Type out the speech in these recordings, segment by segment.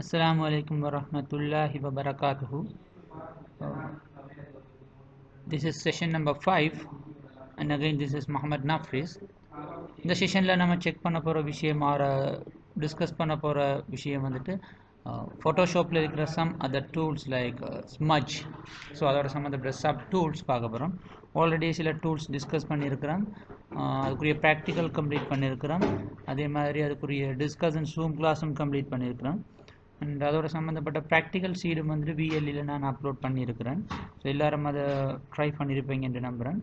Assalamu alaikum wa rahmatullahi wa barakatuhu. This is session number 5 and again this is Muhammad Nafris. இந்த செஷனில் நம்ம check பண்ண போகிற விஷயம் டிஸ்கஸ் பண்ண போகிற விஷயம் வந்துட்டு ஃபோட்டோஷாப்பில் இருக்கிற some other tools like smudge. So அதோட சம்மந்தப்பட்ட சப் டூல்ஸ் பார்க்க போகிறோம். ஆல்ரெடி சில டூல்ஸ் டிஸ்கஸ் பண்ணியிருக்கிறோம். அதுக்குரிய ப்ராக்டிக்கல் கம்ப்ளீட் பண்ணியிருக்கிறோம். அதே மாதிரி அதுக்குரிய டிஸ்கஷன் ஜூம் கிளாஸும் கம்ப்ளீட் பண்ணியிருக்கிறோம். அண்ட் அதோட சம்மந்தப்பட்ட ப்ராக்டிக்கல் சீடும் வந்துட்டு விஎல்இயில் நான் அப்லோட் பண்ணியிருக்கிறேன். ஸோ எல்லோரும் அதை ட்ரை பண்ணியிருப்பீங்க என்று நம்புகிறேன்.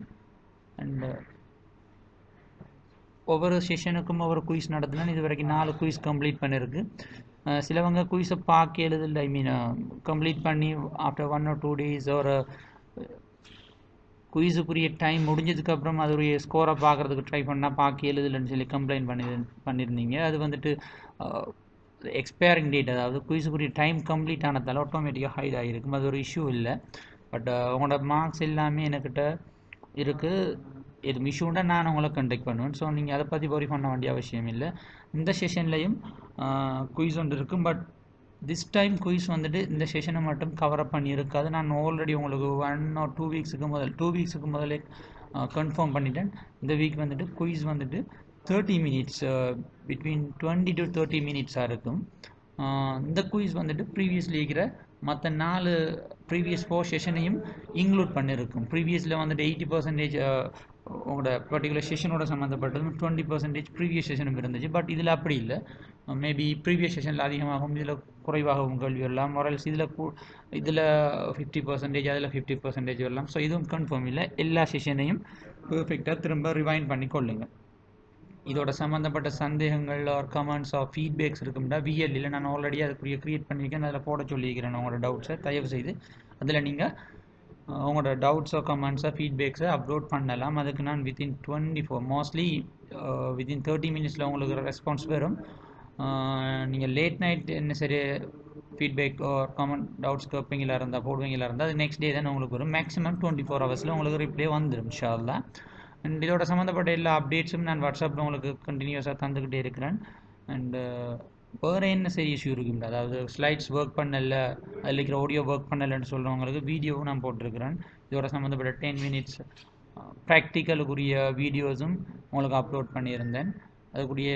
அண்ட் ஒவ்வொரு செஷனுக்கும் ஒவ்வொரு குயிஸ் நடத்தினா இது வரைக்கும் 4 குயிஸ் கம்ப்ளீட் பண்ணியிருக்கு. சிலவங்க குயிஸை பார்க்க எழுதில்லை, ஐ மீன் கம்ப்ளீட் பண்ணி ஆஃப்டர் 1 or 2 days ஒரு குயிஸுக்குரிய டைம் முடிஞ்சதுக்கப்புறம் அதோடைய ஸ்கோரை பார்க்குறதுக்கு ட்ரை பண்ணால் பார்க்க எழுதலைன்னு சொல்லி கம்ப்ளைண்ட் பண்ணியிருந்தீங்க. அது வந்துட்டு எக்ஸ்பயரிங் டேட், அதாவது குயிஸுக்குரிய டைம் கம்ப்ளீட் ஆனதால் ஆட்டோமேட்டிக்காக ஹைட் ஆகிருக்கும். அது ஒரு இஷ்யூ இல்லை. பட் உங்களோட மார்க்ஸ் எல்லாமே என்கிட்ட இருக்குது. எது இஷ்யூண்டா நான் உங்களை கண்டக்ட் பண்ணுவேன். ஸோ நீங்கள் அதை பற்றி worry பண்ண வேண்டிய அவசியம் இல்லை. இந்த செஷன்லையும் குயிஸ் ஒன்று இருக்கும். பட் திஸ் டைம் குயிஸ் வந்துட்டு இந்த செஷனை மட்டும் கவர் அப் பண்ணியிருக்காது. நான் ஆல்ரெடி உங்களுக்கு 1 or 2 வீக்ஸுக்கு முதலே கன்ஃபார்ம் பண்ணிட்டேன். இந்த வீக் வந்துட்டு குயிஸ் வந்துட்டு 30 minutes, பிட்வீன் 20 to 30 minutes இருக்கும். இந்த குயிஸ் வந்துட்டு ப்ரீவியஸ்லி இருக்கிற மற்ற 4 ப்ரீவியஸ் 4 செஷனையும் இன்க்ளூட் பண்ணியிருக்கும். ப்ரீவியஸில் வந்துட்டு 80% உங்களோட பர்டிகுலர் செஷனோட சம்மந்தப்பட்டது, 20% ப்ரீவியஸ் செஷனும் இருந்துச்சு. பட் இதில் அப்படி இல்லை. மேபி ப்ரீவியஸ் செஷனில் அதிகமாகவும் இதில் குறைவாகவும் கேள்வி வரலாம். மொரல்ஸ் இதில் 50%, அதில் 50% வரலாம். ஸோ இதுவும் கன்ஃபார்ம் இல்லை. எல்லா செஷனையும் பெர்ஃபெக்டாக திரும்ப ரிவைண்ட் பண்ணி கொள்ளுங்கள். இதோட சம்மந்தப்பட்ட சந்தேகங்கள் ஆர் கமெண்ட்ஸ் ஆர் ஃபீட்பேக்ஸ் இருக்கும்டா விஎல்இயில் நான் ஆல்ரெடி அதுக்குரிய க்ரியேட் பண்ணியிருக்கேன். அதில் போட சொல்லியிருக்கிறேன் உங்களோட டவுட்ஸை. தயவு செய்து அதில் நீங்கள் உங்களோட டவுட்ஸோ கமெண்ட்ஸோ ஃபீட்பேக்ஸை அப்லோட் பண்ணலாம். அதுக்கு நான் வித்தின் 24 மோஸ்ட்லி வித்தின் 30 minutesல உங்களுக்கு ரெஸ்பான்ஸ் வரும். நீங்கள் லேட் நைட் என்ன சரி ஃபீட்பேக் கமெண்ட் டவுட்ஸ் கேட்பீங்களா இருந்தால் போடுவீங்களா இருந்தால் அது நெக்ஸ்ட் டே தான் உங்களுக்கு வரும். மேக்ஸிமம் 24 hours உங்களுக்கு ரிப்ளை வந்துடும் இன்ஷா அல்லாஹ். அண்ட் இதோட சம்மந்தப்பட்ட எல்லா அப்டேட்ஸும் நான் வாட்ஸ்அப்பில் உங்களுக்கு கண்டினியூஸாக தந்துக்கிட்டே இருக்கிறேன். அண்டு வேறு என்ன சரி இஷ்யூ இருக்குங்க, அதாவது ஸ்லைட்ஸ் ஒர்க் பண்ணலை, அதில் இருக்கிற ஆடியோ ஒர்க் பண்ணலைன்னு சொல்கிறவங்களுக்கு வீடியோவும் நான் போட்டிருக்கிறேன். இதோட சம்மந்தப்பட்ட 10 minutes ப்ராக்டிக்கலுக்குரிய வீடியோஸும் உங்களுக்கு அப்லோட் பண்ணியிருந்தேன். அதுக்குரிய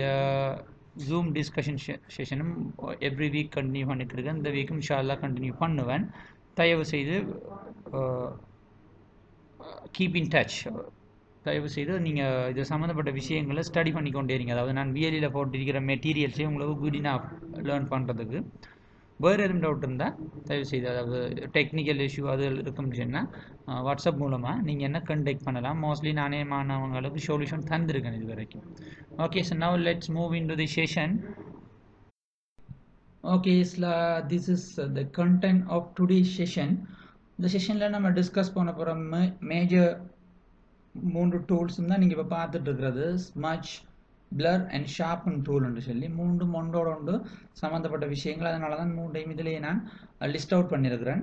ஜூம் டிஸ்கஷன் செஷனும் எவ்ரி வீக் கண்டினியூ பண்ணிட்டு இருக்கேன். இந்த வீக்கும் இன்ஷா அல்லாஹ் கண்டினியூ பண்ணுவேன். தயவு செய்து கீப் இன் டச். தயவு செய்து நீங்கள் இது சம்மந்தப்பட்ட விஷயங்களை ஸ்டடி பண்ணிக்கொண்டே இருங்க. அதாவது நான் விஎல்இயில் போட்டிருக்கிற மெட்டீரியல்ஸையும் உங்களுக்கு குட் இனஃப் லேர்ன் பண்ணுறதுக்கு. வேறு எதுவும் டவுட் இருந்தால் தயவு செய்து, அதாவது டெக்னிக்கல் இஷ்யூ அது இருக்குன்னு சொன்னால் வாட்ஸ்அப் மூலமாக நீங்கள் என்ன கண்டெக்ட் பண்ணலாம். மோஸ்ட்லி நானே மாணவங்களுக்கு சொல்யூஷன் தந்திருக்கேன் இது வரைக்கும். Okay, so now let's move in to the session. Okay, this is the content of today session. இந்த செஷனில் நம்ம டிஸ்கஸ் பண்ண போகிற மேஜர் 3 டூல்ஸும் தான் நீங்கள் இப்போ பார்த்துட்டு இருக்கிறது. ஸ்மட்ஜ், பிளர் அண்ட் ஷார்பன் டூல்னு சொல்லி 3 ஒன்றோட ஒன்று சம்மந்தப்பட்ட விஷயங்கள். அதனால தான் 3 இதிலேயே நான் லிஸ்ட் அவுட் பண்ணியிருக்கிறேன்.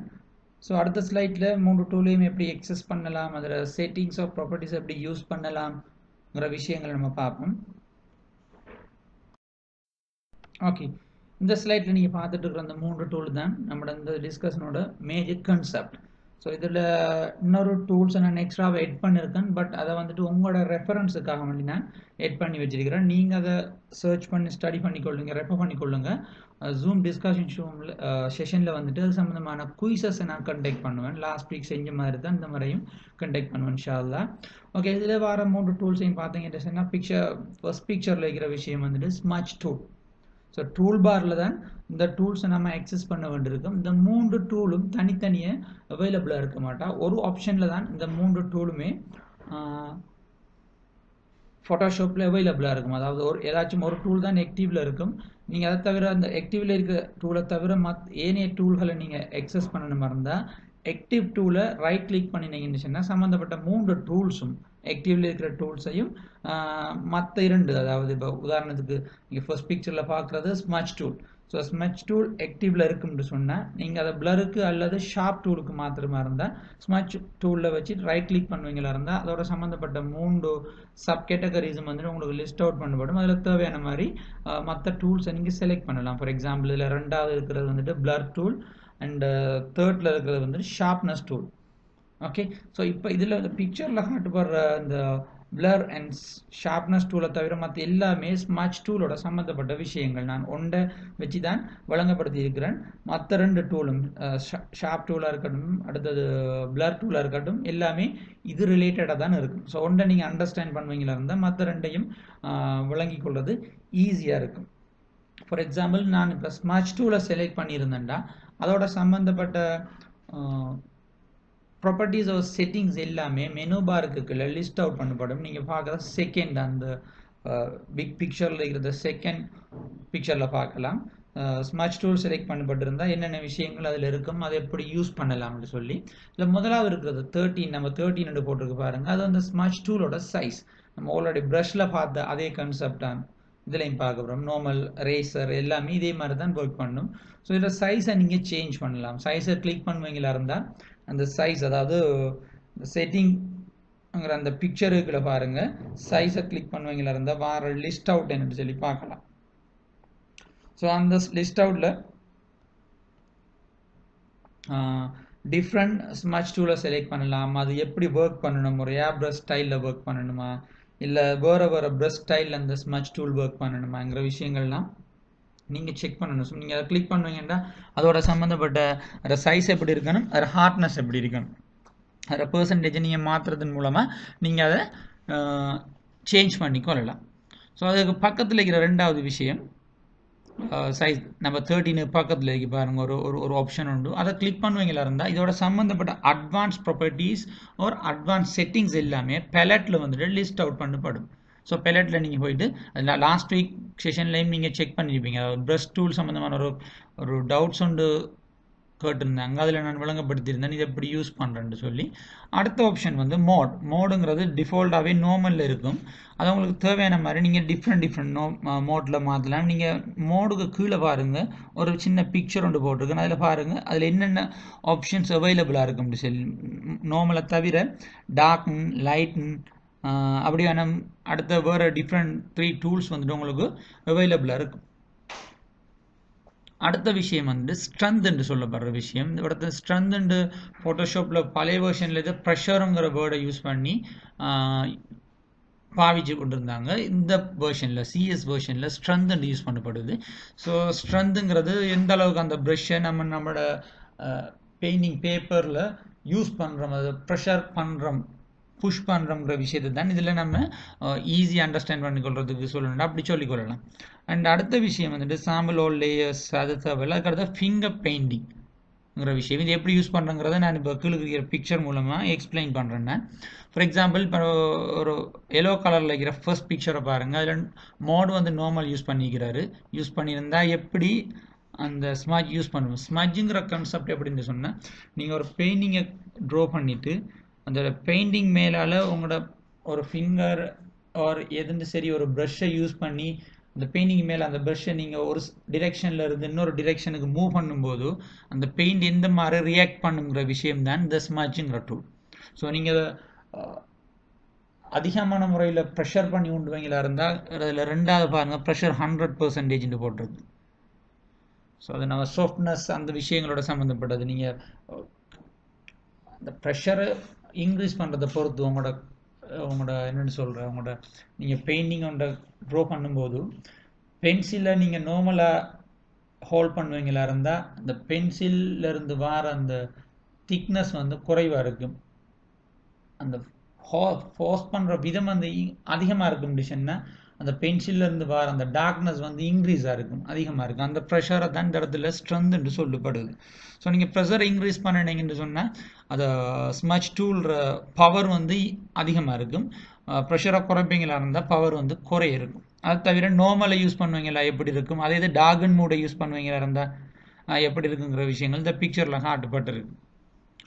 ஸோ அடுத்த ஸ்லைட்டில் 3 டூலையும் எப்படி எக்ஸஸ் பண்ணலாம், அதில் செட்டிங்ஸ் ஆஃப் ப்ராப்பர்ட்டிஸ் எப்படி யூஸ் பண்ணலாம்ங்கிற விஷயங்களை நம்ம பார்ப்போம். ஓகே, இந்த ஸ்லைட்டில் நீங்கள் பார்த்துட்டு இருக்கிற அந்த 3 டூல் தான் நம்மளோட இந்த டிஸ்கஷனோட மேஜர் கான்செப்ட். ஸோ இதில் இன்னொரு டூல்ஸை நான் எக்ஸ்ட்ராவை எட் பண்ணியிருக்கேன். பட் அதை வந்துட்டு உங்களோட ரெஃபரன்ஸுக்காக வேண்டி நான் எட் பண்ணி வச்சிருக்கிறேன். நீங்கள் அதை சர்ச் பண்ணி ஸ்டடி பண்ணிக்கொள்ளுங்க, ரெஃபர் பண்ணிக்கொள்ளுங்க. ஜூம் டிஸ்கஷன் செஷனில் வந்துட்டு அது சம்மந்தமான குயிசஸை நான் கண்டக்ட் பண்ணுவேன். லாஸ்ட் வீக் செஞ்ச மாதிரி தான் இந்த முறையும் கண்டக்ட் பண்ணுவேன் இன்ஷா அல்லாஹ். ஓகே, இதில் வர 3 டூல்ஸையும் பார்த்தீங்கன்னு சொன்னால் ஃபர்ஸ்ட் பிக்சரில் இருக்கிற விஷயம் வந்துட்டு ஸ்மட்ஜ் டூல். ஸோ டூல் பாரில் தான் இந்த டூல்ஸை நம்ம ஆக்சஸ் பண்ண வேண்டியிருக்கும். இந்த 3 டூலும் தனித்தனியே அவைலபிளாக இருக்க மாட்டா. ஒரு ஆப்ஷனில் தான் இந்த 3 டூலுமே ஃபோட்டோஷாப்பில் அவைலபிளாக இருக்கும். அதாவது ஏதாச்சும் ஒரு டூல் தான் ஆக்டிவில் இருக்கும். நீங்கள் அதை தவிர அந்த ஆக்டிவில் இருக்கிற டூலை தவிர ஏனைய டூல்களை நீங்கள் ஆக்சஸ் பண்ணணுமா இருந்தால் ஆக்டிவ் டூலை ரைட் கிளிக் பண்ணினீங்கன்னு சொன்னால் சம்மந்தப்பட்ட 3 டூல்ஸும் ஆக்டிவில் இருக்கிற டூல்ஸையும் மற்ற 2, அதாவது இப்போ உதாரணத்துக்கு நீங்கள் ஃபர்ஸ்ட் பிக்சரில் பார்க்குறது smudge tool. So smudge tool ஆக்டிவில் இருக்கும்னு சொன்னால் நீங்கள் அதை பிளருக்கு அல்லது ஷார்ப் டூலுக்கு மாத்திரமா இருந்தால் ஸ்மட்ச் டூலில் வச்சு ரைட் கிளிக் பண்ணுவீங்களா இருந்தால் அதோட சம்மந்தப்பட்ட 3 சப் கேட்டகரிஸும் வந்து உங்களுக்கு லிஸ்ட் அவுட் பண்ணப்படும். அதில் தேவையான மாதிரி மற்ற டூல்ஸை நீங்கள் செலக்ட் பண்ணலாம். ஃபார் எக்ஸாம்பிள் இதில் 2வது இருக்கிறது வந்துட்டு பிளர் டூல் அண்ட் 3rd இருக்கிறது வந்துட்டு ஷார்ப்னஸ் டூல். ஓகே, ஸோ இப்போ இதில் இந்த பிக்சரில் காட்டுப்படுற இந்த பிளர் அண்ட் ஷார்ப்னஸ் டூலை தவிர மற்ற எல்லாமே ஸ்மட்ச் டூலோட சம்மந்தப்பட்ட விஷயங்கள். நான் ஒன்றை வச்சு தான் வழங்கப்படுத்தி இருக்கிறேன். மற்ற 2 டூலும் ஷார்ப் டூலாக இருக்கட்டும் அடுத்தது பிளர் டூலாக இருக்கட்டும் எல்லாமே இது ரிலேட்டடாக தான் இருக்கும். ஸோ ஒன்றை நீங்கள் அண்டர்ஸ்டாண்ட் பண்ணுவீங்களா இருந்தால் மற்ற 2ஐயும் விளங்கி கொள்வது ஈஸியாக இருக்கும். ஃபார் எக்ஸாம்பிள் நான் இப்போ ஸ்மட்ச் டூலை செலக்ட் பண்ணியிருந்தேன்டா அதோட சம்மந்தப்பட்ட ப்ராப்பர்ட்டிஸ் ஆஃப் செட்டிங்ஸ் எல்லாமே மெனு பாருக்கு லிஸ்ட் அவுட் பண்ணப்படும். நீங்கள் பார்க்குற செகண்ட் அந்த பிக் பிக்சரில் இருக்கிற செகண்ட் பிக்சரில் பார்க்கலாம். ஸ்மட்ச் டூல் செலக்ட் பண்ணப்பட்டிருந்தால் என்னென்ன விஷயங்கள் அதில் இருக்கும் அதை எப்படி யூஸ் பண்ணலாம்னு சொல்லி. இல்லை முதலாவது இருக்கிறது 13 நம்ம 13 போட்டிருக்கு பாருங்கள். அது வந்து ஸ்மட்ச் டூலோட சைஸ் நம்ம ஆல்ரெடி ப்ரஷில் பார்த்த அதே கன்செப்டான இதுலையும் பார்க்க போகிறோம். நார்மல் ரேசர் எல்லாமே இதே மாதிரி தான் ஒர்க் பண்ணும். ஸோ இதில் சைஸை நீங்கள் சேஞ்ச் பண்ணலாம். சைஸை கிளிக் பண்ணுவீங்களா இருந்தால் அந்த சைஸ் அதாவது செட்டிங்ங்கிற அந்த பிக்சருக்குள்ள பாருங்க சைஸை கிளிக் பண்ணுவீங்களா இருந்தால் வார லிஸ்ட் அவுட் என்னன்னு சொல்லி பார்க்கலாம். ஸோ அந்த லிஸ்ட் அவுட்ல டிஃப்ரெண்ட் ஸ்மட்ச் டூலை செலக்ட் பண்ணலாம். அது எப்படி ஒர்க் பண்ணணும், ஒரு ஏர் ப்ரஷ் ஸ்டைலில் ஒர்க் பண்ணணுமா இல்லை வேறு ப்ரஷ் ஸ்டைலில் அந்த ஸ்மட்ச் டூல் ஒர்க் பண்ணணுமாங்கிற விஷயங்கள்லாம் நீங்கள் செக் பண்ணணும். ஸோ நீங்கள் அதை கிளிக் பண்ணுவீங்கன்னா அதோட சம்மந்தப்பட்ட அதை சைஸ் எப்படி இருக்கணும், அதை ஹார்ட்னஸ் எப்படி இருக்கணும், அதை பெர்சன்டேஜை நீங்கள் மாற்றுறதன் மூலமாக நீங்கள் அதை சேஞ்ச் பண்ணி கொள்ளலாம். ஸோ அதுக்கு பக்கத்தில் இருக்கிற 2வது விஷயம் சைஸ் நம்ம 13 பக்கத்தில் இருக்கு பாருங்க ஒரு ஆப்ஷன் உண்டு. அதை கிளிக் பண்ணுவீங்களா இருந்தால் இதோட சம்மந்தப்பட்ட அட்வான்ஸ் ப்ராப்பர்ட்டிஸ் ஒரு அட்வான்ஸ் செட்டிங்ஸ் எல்லாமே பேலட்டில் வந்துட்டு லிஸ்ட் அவுட் பண்ணப்படும். ஸோ பெலட்டில் நீங்கள் போயிட்டு அதில் லாஸ்ட் வீக் செஷன்லையும் நீங்கள் செக் பண்ணியிருப்பீங்க. ப்ரஷ் டூல் சம்மந்தமான ஒரு டவுட்ஸ் ஒன்று கேட்டிருந்தாங்க. அதில் நான் விளங்கப்படுத்தியிருந்தேன் இது எப்படி யூஸ் பண்ணுறேன்னு சொல்லி. அடுத்த ஆப்ஷன் வந்து மோடுங்கிறது டிஃபால்ட்டாகவே நார்மலில் இருக்கும். அது உங்களுக்கு தேவையான மாதிரி நீங்கள் டிஃப்ரெண்ட் மோட்டில் மாற்றலாம். நீங்கள் மோடுக்கு கீழே பாருங்கள் ஒரு சின்ன பிக்சர் ஒன்று போட்டிருக்கேன். அதில் பாருங்கள் அதில் என்னென்ன ஆப்ஷன்ஸ் அவைலபிளாக இருக்கும்னு சொல்லி. நார்மலை தவிர டார்க்ன் லைட்ன் அப்படியான அடுத்த வேறு டிஃப்ரெண்ட் 3 டூல்ஸ் வந்துட்டு உங்களுக்கு அவைலபிளாக இருக்கும். அடுத்த விஷயம் வந்து ஸ்ட்ரென்த் என்று சொல்லப்படுற விஷயம். அடுத்த ஸ்ட்ரென்த் ஃபோட்டோஷாப்பில் பழைய வெர்ஷனில் இது ப்ரெஷருங்கிற வேர்டை யூஸ் பண்ணி பாவிச்சு கொண்டிருந்தாங்க. இந்த வெர்ஷனில் சிஎஸ் வெர்ஷனில் ஸ்ட்ரென்த் யூஸ் பண்ணப்படுது. ஸோ ஸ்ட்ரென்த்துங்கிறது எந்த அளவுக்கு அந்த ப்ரெஷ்ஷை நம்மளோட பெயிண்டிங் பேப்பரில் யூஸ் பண்ணுறோம், அதை ப்ரெஷர் பண்ணுறோம் புஷ் பண்ணுறோங்கிற விஷயத்தை தான் இதில் நம்ம ஈஸியாக அண்டர்ஸ்டாண்ட் பண்ணிக்கொள்றதுக்கு சொல்லணும் அப்படி சொல்லிக்கொள்ளலாம். அண்ட் அடுத்த விஷயம் வந்துட்டு சாம்பிள் ஓல் லேயர்ஸ் அது தேவையில்லை. அதுக்கடுத்த ஃபிங்கர் பெயிண்டிங்கிற விஷயம் இது எப்படி யூஸ் பண்ணுறங்கிறத நான் இப்போ கீழே இருக்கிற பிக்சர் மூலமாக எக்ஸ்பிளைன் பண்ணுறேன். ஃபார் எக்ஸாம்பிள் இப்போ ஒரு எல்லோ கலரில் இருக்கிற ஃபர்ஸ்ட் பிக்சரை பாருங்கள். அதில் மோடு வந்து நார்மல் யூஸ் பண்ணியிருந்தால் எப்படி அந்த ஸ்மட்ஜ் யூஸ் பண்ணுவோம். ஸ்மட்ஜுங்கிற கான்செப்ட் எப்படின்னு சொன்னால் நீங்கள் ஒரு பெயிண்டிங்கை ட்ரா பண்ணிவிட்டு அந்த பெயிண்டிங் மேலால் உங்களோட ஒரு ஃபிங்கர் ஒரு எதுன்னு சரி ஒரு ப்ரஷ்ஷை யூஸ் பண்ணி அந்த பெயிண்டிங் மேலே அந்த ப்ரஷ்ஷை நீங்கள் ஒரு டிரெக்ஷனில் இருந்து இன்னொரு டிரெக்ஷனுக்கு மூவ் பண்ணும்போது அந்த பெயிண்ட் எந்த மாதிரி ரியாக்ட் பண்ணுங்கிற விஷயம் தான் இந்த ஸ்மட்ஜுங்கிற டூல். ஸோ நீங்கள் அதிகமான முறையில் ப்ரெஷர் பண்ணி உண்டுவீங்களா இருந்தால் அதில் 2வது பாருங்கள் ப்ரெஷர் 100% போட்டிருக்கு. ஸோ அது நம்ம சாஃப்ட்னஸ் அந்த விஷயங்களோட சம்மந்தப்பட்டது. நீங்கள் அந்த ப்ரெஷரை இன்க்ரீஸ் பண்ணுறதை பொறுத்து உங்களோட என்னென்னு சொல்கிறேன் உங்களோட நீங்கள் பெயிண்டிங் ஒன்றை ட்ரா பண்ணும்போது பென்சிலை நீங்கள் நார்மலாக ஹோல்ட் பண்ணுவீங்களா இருந்தால் அந்த பென்சிலிருந்து வர அந்த திக்னஸ் வந்து குறைவாக இருக்கும். அந்த ஃபோர்ஸ் பண்ணுற விதம் வந்து அதிகமாக இருக்கும்னுச்சுன்னா அந்த பென்சிலிருந்து வர அந்த டார்க்னஸ் வந்து இன்க்ரீஸாக இருக்கும், அதிகமாக இருக்கும். அந்த ப்ரெஷரை தான் இந்த இடத்துல ஸ்ட்ரென்த் என்று சொல்லப்படுது. ஸோ நீங்கள் ப்ரெஷரை இன்க்ரீஸ் பண்ணினீங்கன்னு சொன்னால் அதை ஸ்மட்ச் டூல்ற பவர் வந்து அதிகமாக இருக்கும். ப்ரெஷரை குறைப்பீங்களா இருந்தால் பவர் வந்து குறைய இருக்கும். அது தவிர நார்மலை யூஸ் பண்ணுவீங்களா எப்படி இருக்கும், அதே இது டார்கன் மூடை யூஸ் பண்ணுவீங்களா இருந்தால் எப்படி இருக்குங்கிற விஷயங்கள் இந்த பிக்சரில் காட்டப்பட்டிருக்கு.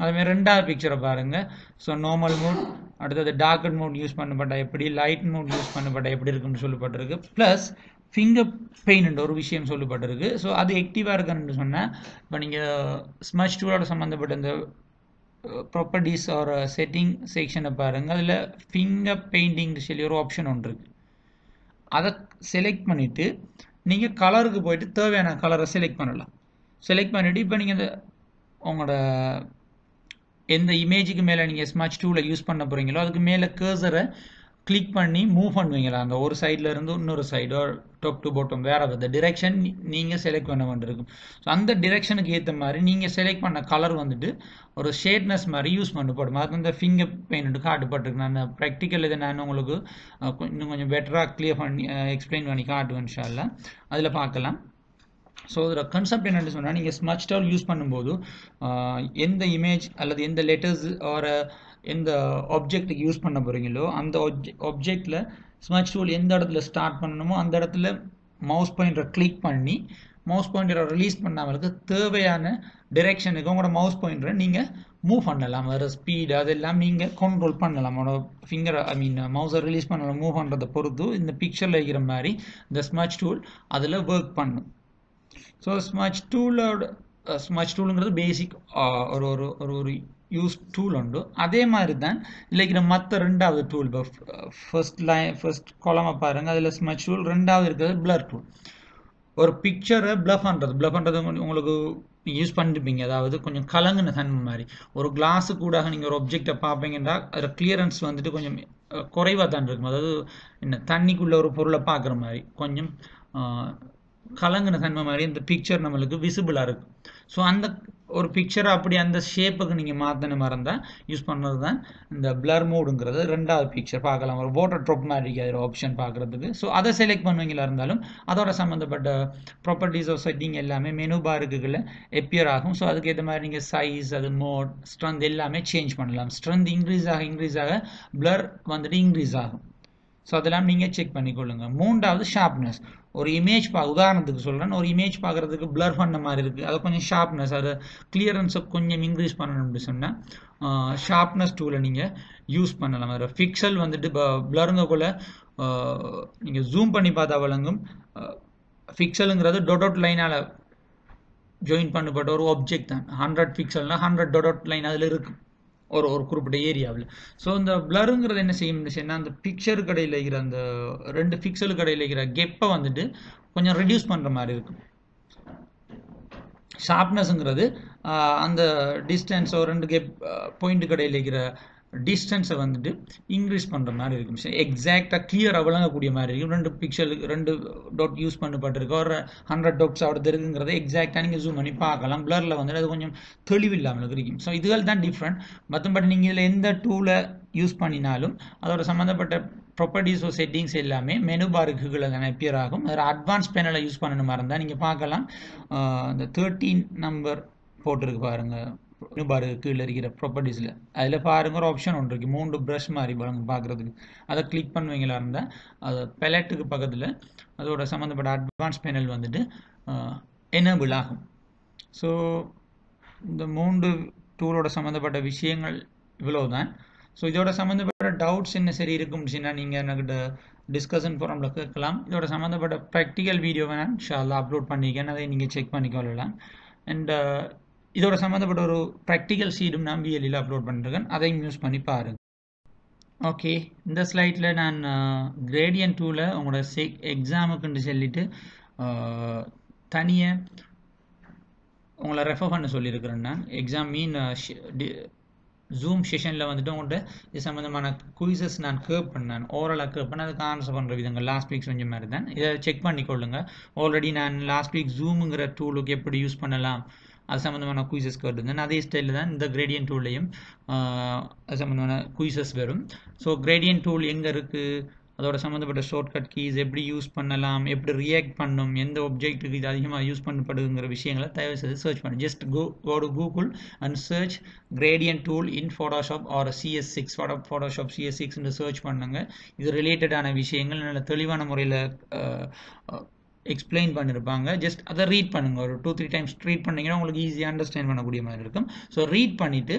அதுமாதிரி ரெண்டாவது பிக்சரை பாருங்கள். ஸோ நார்மல் மோட், அடுத்தது டார்க்கன் மோட் யூஸ் பண்ணப்பட்ட எப்படி, லைட் மோட் யூஸ் பண்ணப்பட்ட எப்படி இருக்குன்னு சொல்லப்பட்டிருக்கு. ப்ளஸ் ஃபிங்கர் பெயிண்ட் ஒரு விஷயம் சொல்லப்பட்டிருக்கு. ஸோ அது ஆக்டிவாக இருக்குன்னு சொன்னால், இப்போ நீங்கள் ஸ்மட்ச் டூலோட சம்மந்தப்பட்ட இந்த ப்ராப்பர்ட்டிஸ் ஒரு செட்டிங் செக்ஷனை பாருங்கள். அதில் ஃபிங்கர் பெயிண்டிங் சொல்லி ஒரு ஆப்ஷன் ஒன்று இருக்குது. அதை செலக்ட் பண்ணிவிட்டு நீங்கள் கலருக்கு போயிட்டு தேவையான கலரை செலக்ட் பண்ணலாம். செலக்ட் பண்ணிவிட்டு இப்போ நீங்கள் இந்த உங்களோட எந்த இமேஜுக்கு மேலே நீங்கள் ஸ்மட்ச் டூவில் யூஸ் பண்ண போகிறீங்களோ அதுக்கு மேலே கர்சரை கிளிக் பண்ணி மூவ் பண்ணுவீங்களா, அந்த ஒரு சைடில் இருந்து இன்னொரு சைடோ டாப் டு பாட்டம் வேறு இந்த டிரெக்ஷன் நீங்கள் செலக்ட் பண்ண வேண்டியிருக்கும். ஸோ அந்த டிரெக்ஷனுக்கு ஏற்ற மாதிரி நீங்கள் செலக்ட் பண்ண கலர் வந்துட்டு ஒரு ஷேட்னஸ் மாதிரி யூஸ் பண்ணப்படும். அது இந்த ஃபிங்கர் பெயிண்ட் காட்டுப்பட்டிருக்கு. நான் ப்ராக்டிக்கல் இதை நான் உங்களுக்கு இன்னும் கொஞ்சம் பெட்டராக கிளியர் பண்ணி எக்ஸ்பிளைன் பண்ணி காட்டுவேன் இன்ஷா அல்லாஹ். அதில் பார்க்கலாம். ஸோ இதில் கான்செப்ட் என்னென்னு சொன்னால், நீங்கள் ஸ்மட்ச் டூல் யூஸ் பண்ணும்போது எந்த இமேஜ் அல்லது எந்த லெட்டர்ஸ் ஒரு எந்த ஆப்ஜெக்ட்டுக்கு யூஸ் பண்ண போகிறீங்களோ அந்த ஆப்ஜெக்டில் ஸ்மட்ச் டூல் எந்த இடத்துல ஸ்டார்ட் பண்ணணுமோ அந்த இடத்துல மவுஸ் பாயிண்டரை கிளிக் பண்ணி மவுஸ் பாயிண்டரை ரிலீஸ் பண்ணாமலுக்கு தேவையான டிரெக்ஷனுக்கு உங்களோட மவுஸ் பாயிண்டரை நீங்கள் மூவ் பண்ணலாம். வேறு ஸ்பீடு அதெல்லாம் நீங்கள் கண்ட்ரோல் பண்ணலாம். உங்களோட ஃபிங்கரை மவுஸை ரிலீஸ் பண்ணலாம், மூவ் பண்ணுறதை பொறுத்து இந்த பிக்சரில் இருக்கிற மாதிரி இந்த ஸ்மட்ச் டூல் அதில் ஒர்க் பண்ணும். ஸோ ஸ்மட்ச் டூலுங்கிறது பேசிக் ஒரு ஒரு ஒரு ஒரு யூஸ் டூல் உண்டு. அதே மாதிரி தான் இல்லைக்கிற மற்ற ரெண்டாவது டூல். இப்போ ஃபர்ஸ்ட் காலமை பாருங்கள், அதில் ஸ்மட்ச் டூல். ரெண்டாவது இருக்கிறது பிளர் டூல். ஒரு பிக்சரை பிளர் பண்ணுறது உங்களுக்கு யூஸ் பண்ணிருப்பீங்க. அதாவது கொஞ்சம் கலங்குன தன்மை மாதிரி ஒரு கிளாஸு கூட நீங்கள் ஒரு ஆப்ஜெக்டை பார்ப்பீங்கன்னா அதில் கிளியரன்ஸ் வந்துட்டு கொஞ்சம் குறைவாக தான் இருக்கும். அதாவது என்ன தண்ணிக்குள்ளே ஒரு பொருளை பார்க்குற மாதிரி கொஞ்சம் கலங்குன தன்மை மாதிரி இந்த பிக்சர் நம்மளுக்கு விசிபிளாக இருக்கும். ஸோ அந்த ஒரு பிக்சரை அப்படி அந்த ஷேப்புக்கு நீங்கள் மாற்றின மாதிரி இருந்தால் யூஸ் பண்ணுறது தான் இந்த பிளர் மோடுங்கிறது. ரெண்டாவது பிக்சர் பார்க்கலாம், ஒரு வாட்டர் ட்ராப் மாதிரி ஒரு ஆப்ஷன் பார்க்குறதுக்கு. ஸோ அதை செலக்ட் பண்ணுவீங்களா இருந்தாலும் அதோட சம்மந்தப்பட்ட ப்ராப்பர்ட்டிஸ் ஆஃப் செட்டிங் எல்லாமே மெனு பாருக்குள்ள எப்பியர் ஆகும். ஸோ அதுக்கேற்ற மாதிரி நீங்கள் சைஸ், அது மோட், ஸ்ட்ரென்த் எல்லாமே சேஞ்ச் பண்ணலாம். ஸ்ட்ரென்த் இன்க்ரீஸ் ஆக பிளர் வந்துட்டு இன்க்ரீஸ் ஆகும். ஸோ அதெல்லாம் நீங்கள் செக் பண்ணிக்கொள்ளுங்கள். மூன்றாவது ஷார்ப்னஸ். ஒரு இமேஜ் உதாரணத்துக்கு சொல்கிறேன், ஒரு இமேஜ் பார்க்குறதுக்கு பிளர் பண்ண மாதிரி இருக்குது, அதை கொஞ்சம் ஷார்ப்னஸ், அதை கிளியரன்ஸை கொஞ்சம் இன்க்ரீஸ் பண்ணணும்னு சொன்னால் ஷார்ப்னஸ் டூலை நீங்கள் யூஸ் பண்ணலாம். அதில் பிக்சல் வந்துட்டு இப்போ பிளருங்கக்குள்ள நீங்கள் ஜூம் பண்ணி பார்த்தா வழங்கும். பிக்சலுங்கிறது டொட் லைனால் ஜாயின் பண்ணப்பட்ட ஒரு ஆப்ஜெக்ட் தான். 100 பிக்சல்னால் 100 டொட் லைன் அதில் இருக்குது ஒரு குறிப்பிட்ட ஏரியாவில். ஸோ இந்த பிளருங்கிறது என்ன செய்யணும்னா, அந்த பிக்சருக்கு இடையில் இருக்கிற அந்த ரெண்டு பிக்சலுக்கு இடையில் இருக்கிற கெப்பை வந்துட்டு கொஞ்சம் ரெடியூஸ் பண்ணுற மாதிரி இருக்கும். ஷார்ப்னஸ்ங்கிறது அந்த டிஸ்டன்ஸோ ரெண்டு கெப் பாயிண்ட்டுக்கு இடையில் இருக்கிற டிஸ்டன்ஸை வந்துட்டு இன்க்ரீஸ் பண்ணுற மாதிரி இருக்கும். எக்ஸாக்டாக கிளியராக விளங்கக்கூடிய மாதிரி இருக்கும். ரெண்டு பிக்சலுக்கு ரெண்டு டாட் யூஸ் பண்ணப்பட்டிருக்கு, ஒரு 100 டாட்ஸ் அவர்த்து இருக்குங்கிறத எக்ஸாக்டாக நீங்கள் ஜூம் பண்ணி பார்க்கலாம். பிளரில் வந்துட்டு அது கொஞ்சம் தெளிவில்லாமல் இருக்கும். ஸோ இதுகள் தான் டிஃப்ரெண்ட். மற்றபடி நீங்கள் இதில் எந்த டூலை யூஸ் பண்ணினாலும் அதோட சம்மந்தப்பட்ட ப்ராப்பர்ட்டிஸ் ஓ செட்டிங்ஸ் எல்லாமே மெனு பாருக்குகளை தான் அப்பியர் ஆகும். அதில் அட்வான்ஸ் பேனலை யூஸ் பண்ணணுமா இருந்தால் நீங்கள் பார்க்கலாம். அந்த 13 நம்பர் போட்டிருக்கு பாருங்கள் மெனு பாரு கீழே இருக்கிற ப்ராப்பர்ட்டிஸில். அதில் பாருங்க ஒரு ஆப்ஷன் ஒன்று இருக்குது, 3 ப்ரஷ் மாதிரி பாருங்க பார்க்குறதுக்கு. அதை கிளிக் பண்ணுவீங்களா இருந்தால் அது பெலட்டுக்கு பக்கத்தில் அதோட சம்மந்தப்பட்ட அட்வான்ஸ் பேனல் வந்துட்டு எனேபிள் ஆகும். ஸோ இந்த 3 டூலோட சம்மந்தப்பட்ட விஷயங்கள் இவ்வளோதான். ஸோ இதோட சம்மந்தப்பட்ட டவுட்ஸ் என்ன சரி இருக்கும்னுச்சுன்னா நீங்கள் என்கிட்ட டிஸ்கஷன் ஃபோரமில் கேட்கலாம். இதோட சம்மந்தப்பட்ட ப்ராக்டிக்கல் வீடியோவை நான் இன்ஷா அல்லாஹ் அப்லோட் பண்ணிக்கேன், அதை நீங்கள் செக் பண்ணிக்கொள்ளலாம். அண்ட் இதோட சம்மந்தப்பட்ட ஒரு ப்ராக்டிக்கல் ஷீட்டும் நான் விஎல்இயில் அப்லோட் பண்ணிருக்கேன், அதையும் யூஸ் பண்ணி பாருங்கள். ஓகே, இந்த ஸ்லைடில் நான் கிரேடியன்ட் டூவில் உங்களோட எக்ஸாமுக்குன்னு சொல்லிட்டு தனியாக உங்களை ரெஃபர் பண்ண சொல்லியிருக்கிறேன். நான் எக்ஸாம் ஜூம் செஷனில் வந்துட்டு உங்கள்கிட்ட இது சம்மந்தமான குயிசஸ் நான் கேப் பண்ணேன், ஓரலாக கேப் பண்ண அதுக்கு ஆன்சர் பண்ணுற விதங்கள் லாஸ்ட் வீக் செஞ்ச மாதிரி தான். இதை செக் பண்ணிக்கொள்ளுங்கள். ஆல்ரெடி நான் லாஸ்ட் வீக் ஜூமுங்கிற டூலுக்கு எப்படி யூஸ் பண்ணலாம் அது சம்மந்தமான குயிசஸ் கேட்டிருந்தேன். அதே ஸ்டைலில் தான் இந்த கிரேடியன்ட் டூல்லையும் அது சம்மந்தமான குயிசஸ் வரும். ஸோ கிரேடியன்ட் டூல் எங்கே இருக்குது, அதோட சம்மந்தப்பட்ட ஷார்ட்கட் கீஸ் எப்படி யூஸ் பண்ணலாம், எப்படி ரியாக்ட் பண்ணும், எந்த ஆப்ஜெக்ட்டுக்கு இது அதிகமாக யூஸ் பண்ணப்படுதுங்கிற விஷயங்களை தயவு செய்து சர்ச் பண்ணு. Just go to Google and search gradient tool in Photoshop or CS6 Photoshop CS6 search பண்ணுங்க. இது ரிலேட்டடான விஷயங்கள் நல்ல தெளிவான முறையில் எக்ஸ்பிளைன் பண்ணியிருப்பாங்க. ஜஸ்ட் அதை ரீட் பண்ணுங்கள். ஒரு 2-3 டைம்ஸ் ரீட் பண்ணிங்கன்னா உங்களுக்கு ஈஸியாக அண்டர்ஸ்டாண்ட் பண்ணக்கூடிய மாதிரி இருக்கும். ஸோ ரீட் பண்ணிவிட்டு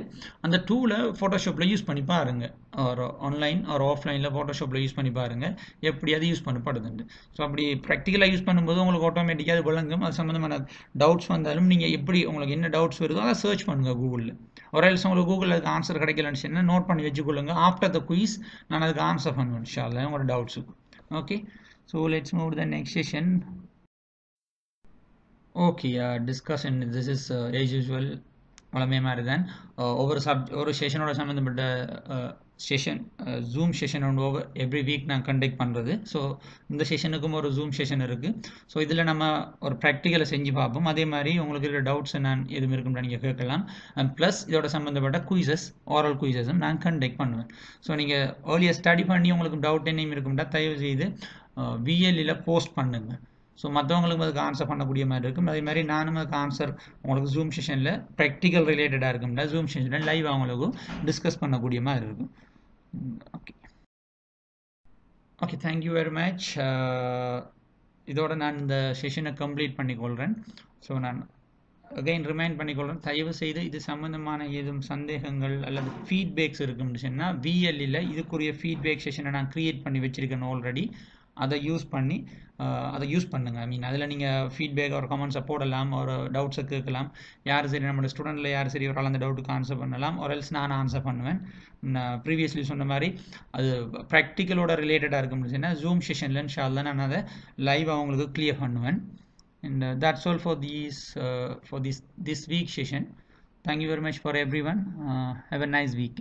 அந்த டூலை ஃபோட்டோஷாப்பில் யூஸ் பண்ணி பாருங்கள். ஒரு ஆன்லைன் ஒரு ஆஃப்லைனில் ஃபோட்டோஷாப்பில் யூஸ் பண்ணி பாருங்கள் எப்படி அது யூஸ் பண்ணப்படுதுண்டு. ஸோ அப்படி ப்ராக்டிக்கலாக யூஸ் பண்ணும்போது உங்களுக்கு ஆட்டோமேட்டிக்காக அது விளங்கும். அது சம்மந்தமான டவுட்ஸ் வந்தாலும் நீங்கள் எப்படி உங்களுக்கு என்ன டவுட்ஸ் வருதோ அதை சர்ச் பண்ணுங்கள் கூகுளில். ஒரு எல்ஸ் உங்களுக்கு கூகுளில் அதுக்கு ஆன்சர் கிடைக்கலன்னு சொன்னால் நோட் பண்ணி வச்சுக்கொள்ளுங்க. ஆஃப்டர் த குயிஸ் நான் அதுக்கு ஆன்சர் பண்ணுவேன் இன்ஷா அல்லாஹ் உங்களோட டவுட்ஸுக்கு. Okay, so let's move the next session. Okay, discussion this is as usual வளமே மாதிரி தான். ஒரு செஷனோட சம்மந்தப்பட்ட செஷன் ஜூம் செஷன் ஒன்று எவ்ரி வீக் நான் கண்டக்ட் பண்ணுறது. ஸோ இந்த செஷனுக்கும் ஒரு ஜூம் செஷன் இருக்குது. ஸோ இதில் நம்ம ஒரு ப்ராக்டிக்கலை செஞ்சு பார்ப்போம். அதே மாதிரி உங்களுக்கு இருக்கிற டவுட்ஸ் நான் எதுவும் இருக்குன்னு நீங்கள் கேட்கலாம். ப்ளஸ் இதோட சம்மந்தப்பட்ட குயிசஸ் ஓரல் குயிசஸும் நான் கண்டக்ட் பண்ணுவேன். ஸோ நீங்கள் ஏர்லியாக ஸ்டடி பண்ணி உங்களுக்கு டவுட் என்னையும் இருக்கும்டா தயவு செய்து விஎல்இல போஸ்ட் பண்ணுங்க. ஸோ மற்றவங்களுக்கு அதுக்கு ஆன்சர் பண்ணக்கூடிய மாதிரி இருக்கும். அதே மாதிரி நானும் அதுக்கு ஆன்சர் உங்களுக்கு ஜூம் செஷனில் ப்ராக்டிக்கல் ரிலேட்டடாக இருக்கும்ல ஜூம் செஷனில் லைவ் அவங்களுக்கு டிஸ்கஸ் பண்ணக்கூடிய மாதிரி இருக்கும். Okay okay, thank you very much. இதோட நான் இந்த செஷனை கம்ப்ளீட் பண்ணிக்கொள்கிறேன். ஸோ நான் அகைன் ரிமைண்ட் பண்ணிக்கொள்கிறேன், தயவு செய்து இது சம்மந்தமான ஏதும் சந்தேகங்கள் அல்லது ஃபீட்பேக்ஸ் இருக்குன்னு சொன்னால் விஎல்இல இதுக்குரிய ஃபீட்பேக் செஷனை நான் க்ரியேட் பண்ணி வச்சுருக்கேன் ஆல்ரெடி. அதை யூஸ் பண்ணுங்கள். ஐ மீன் அதில் நீங்கள் ஃபீட்பேக் ஒரு கமெண்ட்ஸை போடலாம், ஒரு டவுட்ஸை கேட்கலாம். யார் சரி நம்மளோட ஸ்டூடெண்ட்டில் யார் சரி ஒரு அந்த டவுட்டுக்கு ஆன்சர் பண்ணலாம், ஒரு எல்ஸ் நான் ஆன்சர் பண்ணுவேன். நான் ப்ரீவியஸ்லி சொன்ன மாதிரி அது ப்ராக்டிக்கலோட ரிலேட்டடாக இருக்கும்னு சொன்னால் ஜூம் செஷனில் இன்ஷா அல்லாஹ் நான் அதை லைவ் அவங்களுக்கு கிளியர் பண்ணுவேன். And that's all for this week session. Thank you very much for everyone. Have a nice week.